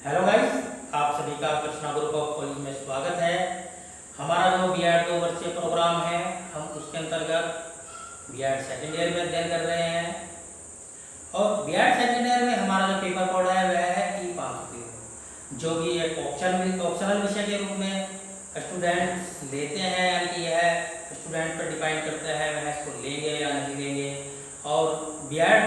Hello guys, आप सभी का कृष्णा ग्रुप ऑफ कॉलेज में स्वागत है। हमारा जो बीएड 2 वर्षीय प्रोग्राम है, हम उसके अंतर्गत बीएड सेकेंड ईयर में अध्ययन कर रहे हैं। और बीएड सेकेंड ईयर में हमारा जो पेपर कोड है वह है E500, जो कि एक ऑप्शनल विषय के रूप में स्टूडेंट्स लेते हैं, यानी कि यह स्टूडेंट पर डिपेंड करता है वह इसको लेंगे या नहीं लेंगे। और बीएड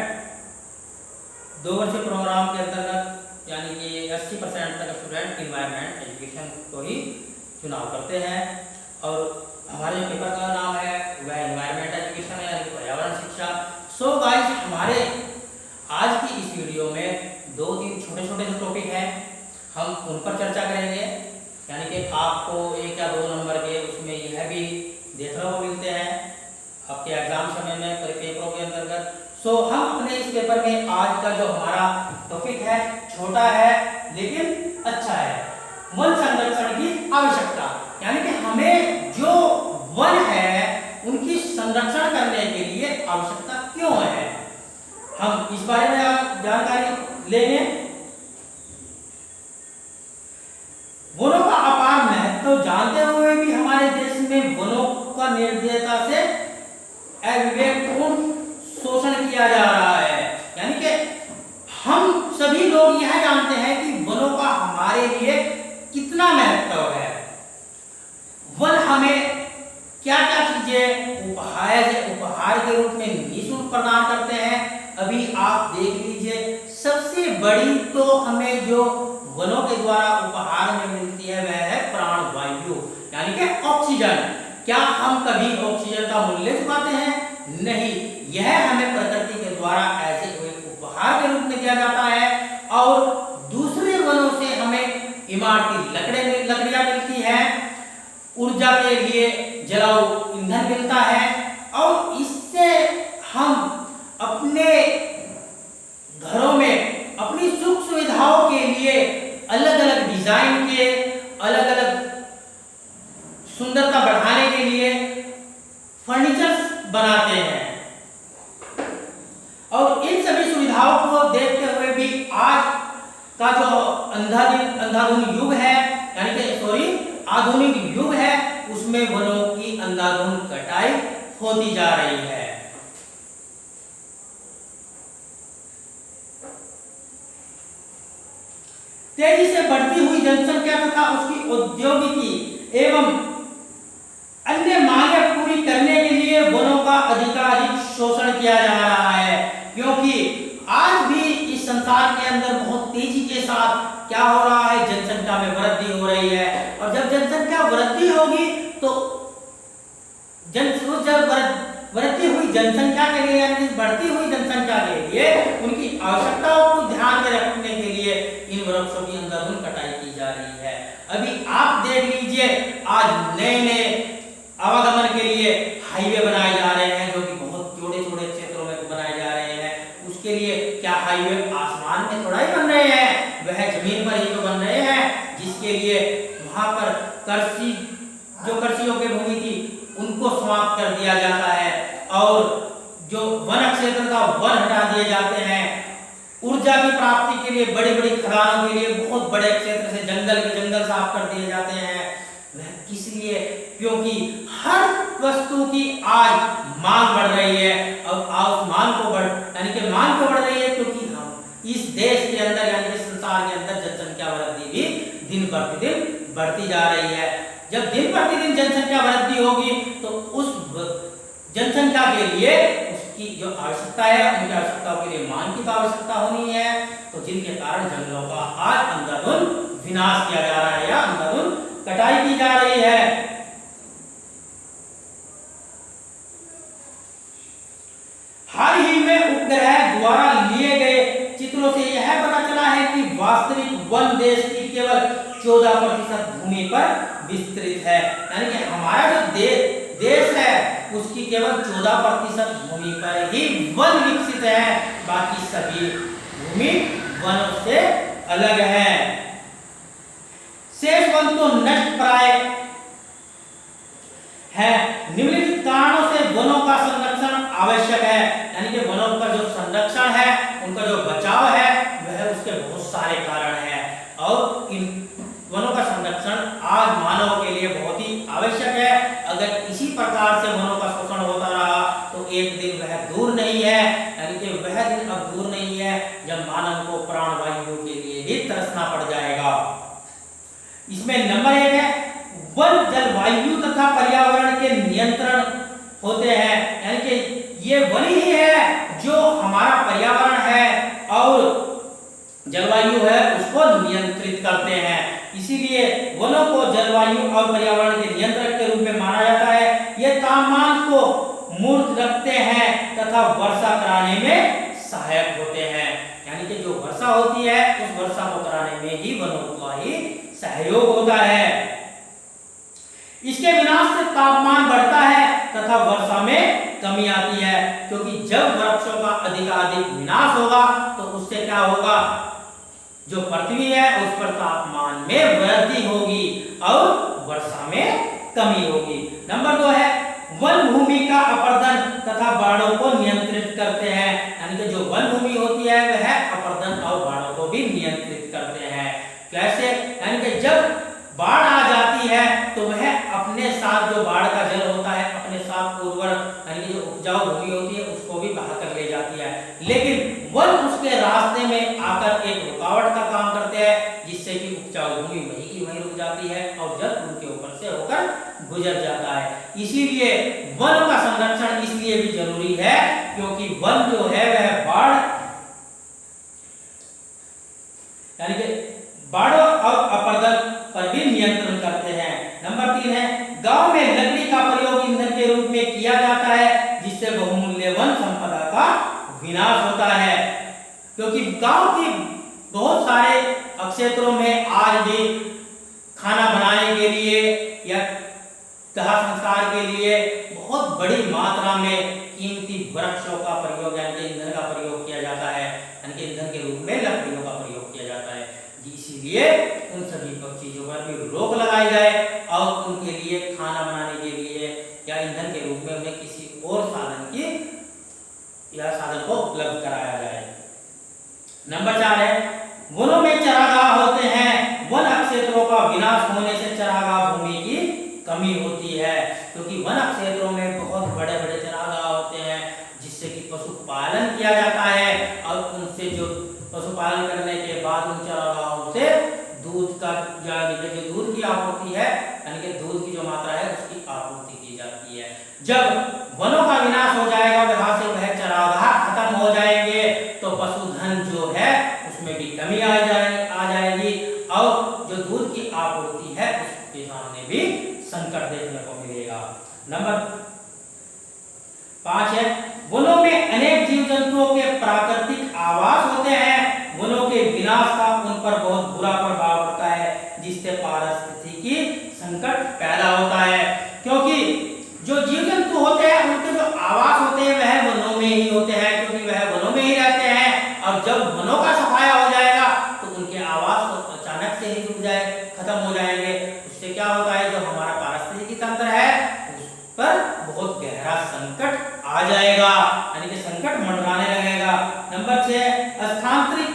2 वर्षीय प्रोग्राम के अंतर्गत यानी कि 80% तक स्टूडेंट इन्वायरमेंट एजुकेशन को ही चुनाव करते हैं। और हमारे जो पेपर का नाम है वह इन्वायरमेंट एजुकेशन है, यानी कि पर्यावरण शिक्षा। सो गाइस, हमारे आज की इस वीडियो में 2-3 छोटे-छोटे जो टॉपिक हैं हम उन पर चर्चा करेंगे, यानी कि आपको 1 या 2 नंबर के उसमें यह भी देखने को मिलते हैं आपके एग्जाम समय में पेपरों के अंतर्गत। सो हम अपने इस पेपर में आज का जो हमारा टॉपिक है छोटा है लेकिन अच्छा है, वन संरक्षण की आवश्यकता। यानी कि हमें जो वन है उनकी संरक्षण करने के लिए आवश्यकता क्यों है, हम इस बारे में जानकारी लेंगे। वनों का अपार महत्व जानते हुए भी हमारे देश में वनों का निर्दयता से अविवेकपूर्ण शोषण किया जा रहा है। यानी कि हम सभी लोग यह जानते हैं कि वनों का हमारे लिए कितना महत्व है। वन हमें क्या क्या चीजें उपहार के रूप में निःशुल्क प्रदान करते हैं। अभी आप देख लीजिए, सबसे बड़ी तो हमें जो वनों के द्वारा उपहार में मिलती है वह है प्राणवायु, यानी कि ऑक्सीजन। क्या हम कभी ऑक्सीजन का मूल्य चुकाते हैं? नहीं, यह हमें प्रकृति के द्वारा ऐसे उपहार के रूप में दिया जाता है। और दूसरे वनों से हमें इमारती लकड़ियां मिलती हैं, ऊर्जा के लिए जलाऊ ईंधन मिलता है, और इससे हम अपने घरों में अपनी सुख सुविधाओं के लिए अलग अलग डिजाइन के, अलग अलग सुंदरता बढ़ाने के लिए फर्नीचर बनाते हैं। और इन सभी सुविधाओं को देखते हुए भी आज का जो अंधाधुन युग है, यानी कि आधुनिक युग है, उसमें वनों की अंधाधुन कटाई होती जा रही है। तेजी से बढ़ती हुई जनसंख्या तथा उसकी औद्योगिकी एवं अन्य मांगें पूरी करने के लिए वनों का अधिकाधिक शोषण किया जा रहा है। क्योंकि आज भी इस संसार के अंदर बहुत तेजी के साथ क्या हो रहा है, जनसंख्या में वृद्धि हो रही है। और जब जनसंख्या वृद्धि होगी तो वृद्धि हुई जनसंख्या के लिए, यानी बढ़ती हुई जनसंख्या के लिए उनकी आवश्यकताओं को ध्यान में रखने के लिए इन वृक्षों की अंधाधुन कटाई की जा रही है। अभी आप देख लीजिए, आज नए आवागमन के लिए हाईवे बनाए जा रहे हैं, जो कि बहुत छोटे क्षेत्रों में बनाए जा रहे हैं। उसके लिए क्या हाईवे आसमान में थोड़ा ही बन रहे हैं, वह जमीन पर ही तो बन रहे हैं, जिसके लिए वहां पर कृषियों की भूमि थी उनको समाप्त कर दिया जाता है, और जो वन क्षेत्र का वन हटा दिए जाते हैं। ऊर्जा की प्राप्ति के लिए बड़ी बड़ी खदानों के लिए बहुत बड़े क्षेत्र से जंगल के जंगल साफ कर दिए जाते हैं। वह किस लिए? क्योंकि हर वस्तु की आज मांग बढ़ रही है, और मांग को बढ़ रही है क्योंकि हम इस देश के अंदर, यानी कि संसार के अंदर जनसंख्या वृद्धि भी दिन प्रतिदिन बढ़ती जा रही है। जब दिन प्रतिदिन जनसंख्या वृद्धि होगी तो उस जनसंख्या के लिए उसकी जो आवश्यकता है, उनकी आवश्यकताओं के लिए मान की तो आवश्यकता होनी है, तो जिनके कारण जंगलों का आज अंधाधुन विनाश किया जा रहा है या अंधाधुन कटाई की जा रही है। हाल ही में उपग्रह द्वारा लिए गए चित्रों से यह पता चला है कि वास्तविक वन देश की केवल 14% भूमि पर विस्तृत है। यानी कि हमारा जो देश है उसकी केवल 14% भूमि पर ही वन विकसित है, बाकी सभी भूमि वनों से अलग है। शेष वन तो नष्ट प्राय है। निम्नलिखित कारणों से वनों का संरक्षण आवश्यक है। यानी कि वनों का जो संरक्षण है, उनका जो बचाव है, वह उसके बहुत सारे कारण हैं। और ही तरसना पड़ जाएगा। इसमें नंबर 1 है वन जलवायु तथा पर्यावरण के नियंत्रण होते हैं, यानी कि ये वन ही है जो हमारा पर्यावरण है और जलवायु है उसको नियंत्रित करते हैं। इसीलिए वनों को जलवायु और पर्यावरण के नियंत्रक के रूप में माना जाता है। ये तापमान को मूर्त रखते हैं तथा वर्षा कराने में सहायक होते हैं, यानी कि जो वर्षा होती है उस वर्षा को कराने में ही वनों का ही सहयोग होता है। इसके विनाश से तापमान बढ़ता है तथा वर्षा में कमी आती है, क्योंकि जब वृक्षों का अधिकाधिक विनाश होगा तो उससे क्या होगा, जो पृथ्वी है उस पर तापमान में वृद्धि होगी और वर्षा में कमी होगी। नंबर 2 है वन भूमि का अपर्दन तथा बाढ़ों को नियंत्रित करते हैं, यानी कि जो वन भूमि होती है वह अपर्दन और बाढ़ों को भी नियंत्रित करते हैं। कैसे, यानी कि जब बाढ़ आ जाती है तो वह अपने साथ जो बाढ़ का जल होता है अपने साथ उर्वर यानी कि जो उपजाऊ भूमि होती है उसको भी बहा कर ले जाती है, लेकिन वन उसके रास्ते में आकर एक रुकावट का काम करते हैं जिससे कि उपजाऊ भूमि वहीं की वहीं रुक जाती है और जल उनके ऊपर से होकर गुजर जाता है। इसीलिए वन का संरक्षण इसलिए भी जरूरी है क्योंकि वन जो है वह बाढ़ यानी कि बाढ़ों और अपर्दन पर भी नियंत्रण करते हैं। नंबर 3 है गांव में लकड़ी का प्रयोग ईंधन के रूप में किया जाता है जिससे बहुमूल्य वन संपदा का विनाश होता है, क्योंकि गांव के बहुत सारे क्षेत्रों में आज भी खाना बनाने के लिए या दाह संस्कार के लिए बहुत बड़ी मात्रा में कीमती वृक्षों का प्रयोग यानी ईंधन का प्रयोग किया जाता है, यानी ईंधन के रूप में लकड़ियों का प्रयोग किया जाता है। इसीलिए उन सभी चीजों पर भी रोक लगाई जाए और उनके लिए खाना बनाने के लिए या ईंधन के रूप में उन्हें किसी और साधन की या साधन को उपलब्ध कराया जाए। नंबर 4 है वनों में चरागाह होते हैं। वन क्षेत्रों का विनाश होने से चरागाह भूमि की कमी होती है, क्योंकि वन क्षेत्रों में बहुत बड़े बड़े चरागाह होते हैं जिससे कि पशुपालन किया जाता है और उनसे जो पशुपालन करने के बाद उन चरागाहों से दूध का जो दूध की आपूर्ति है यानी कि दूध की जो मात्रा है उसकी आपूर्ति की जाती है। जब वनों का विनाश हो जाएगा वहां से वह चरागाह खत्म हो जाएंगे तो पशुधन जो है उसमें भी कमी आ जाएगी और जो दूध की आपूर्ति है उसके सामने भी संकट देखने को मिलेगा। नंबर 5 है वनों में अनेक जीव जंतुओं के प्राकृतिक आवास होते हैं। वनों के विनाश का उन पर बहुत बुरा प्रभाव पड़ता है जिससे पारिस्थितिकी संकट पैदा होता है, क्योंकि जो जीव जंतु होते हैं उनके जो आवास होते हैं वह वनों में ही होते हैं, क्योंकि वह वनों में ही रहते हैं और जब वनों का सफाया हो जाएगा तो उनके आवास तो अचानक से ही रुक जाए खत्म हो जाएंगे। उससे क्या होता है जो हमारा पारिस्थितिकी तंत्र है उस पर बहुत गहरा संकट आ जाएगा यानी कि संकट मंडराने लगेगा। नंबर 6 स्थानांतरित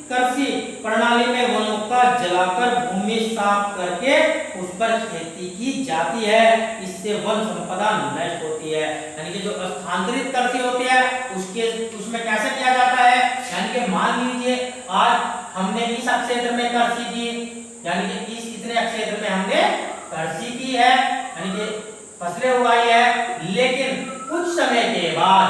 कृषि प्रणाली में वनों का जलाकर भूमि साफ करके उस पर खेती की जाती है, इससे वन संपदा नष्ट होती है। यानी कि जो स्थानांतरित कृषि होती है उसमें कैसे किया जाता है, यानी कि मान लीजिए आज हमने इस क्षेत्र में कृषि की यानी कि इस इतने क्षेत्र में हमने कृषि की है यानी कि फसलें उगाई है, लेकिन कुछ समय के बाद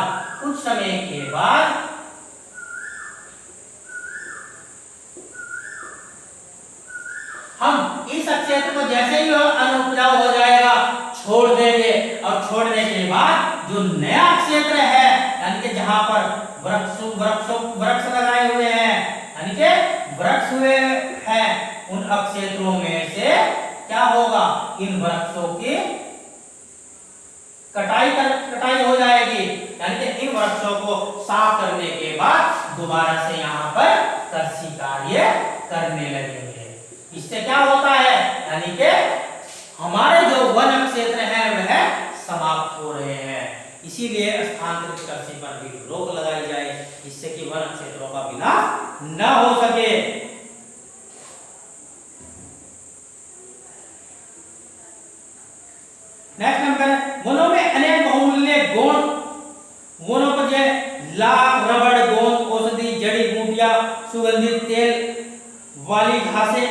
हम इस क्षेत्र को जैसे ही अनुपजाऊ हो जाएगा छोड़ देंगे और छोड़ने के बाद जो नया क्षेत्र है यानी कि जहां पर वृक्ष लगाए हुए हैं यानी कि वृक्ष हुए हैं उन क्षेत्रों में से क्या होगा, इन वृक्षों की कटाई हो जाएगी यानी कि इन वृक्षों को साफ करने के बाद दोबारा से यहाँ पर कृषि कार्य करने लगेंगे। इससे क्या होता है यानी कि हमारे जो वन क्षेत्र हैं वह समाप्त हो रहे हैं, इसीलिए स्थानांतरित कृषि पर भी रोक लगाई जाए जिससे कि वन क्षेत्रों का विनाश न हो सके। नेक्स्ट नंबर वनों में अनेक बहुमूल्य गुण वनों पर लाख रबड़ गोंद औषधि जड़ी बूटी बूटियां, सुगंधित तेल वाली घासें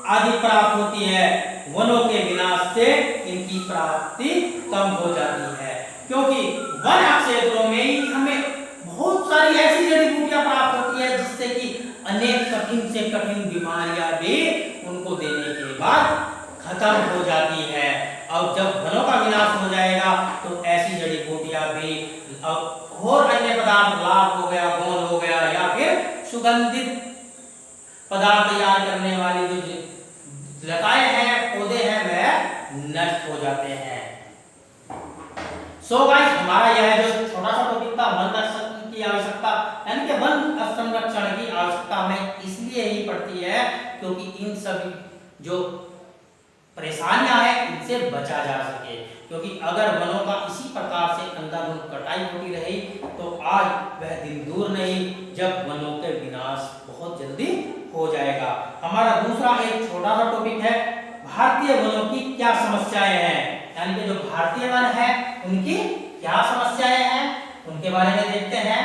आदि प्राप्त होती है। वनों के विनाश से इनकी प्राप्ति कम हो जाती है, क्योंकि वन क्षेत्रों में ही हमें बहुत सारी ऐसी जड़ी बूटियां प्राप्त होती है जिससे कि अनेक कठिन से कठिन बीमारियां भी उनको देने के बाद खत्म हो जाती है। और जब वनों का विनाश हो जाएगा तो ऐसी जड़ी बूटियां भी और अन्य पदार्थ, लाख हो गया, गोंद हो गया, या फिर सुगंधित पदार्थ तैयार करने वाली जो लताएं हैं, पौधे हैं, वह नष्ट हो जाते हैं। सो गाइस, हमारा यह जो छोटा सा टॉपिक था वन संरक्षण की आवश्यकता, यानी कि वन संरक्षण की आवश्यकता हमें इसलिए ही पड़ती है क्योंकि इन सभी जो परेशानियां हैं इनसे बचा जा सके। क्योंकि अगर वनों का इसी प्रकार से अंधाधुंध कटाई होती रही तो आज वह दिन दूर नहीं जब वनों के विनाश बहुत जल्दी हो जाएगा। हमारा दूसरा एक छोटा सा टॉपिक है भारतीय वनों की क्या समस्याएं हैं, यानी कि जो भारतीय वन है उनकी क्या समस्याएं हैं, उनके बारे में देखते हैं।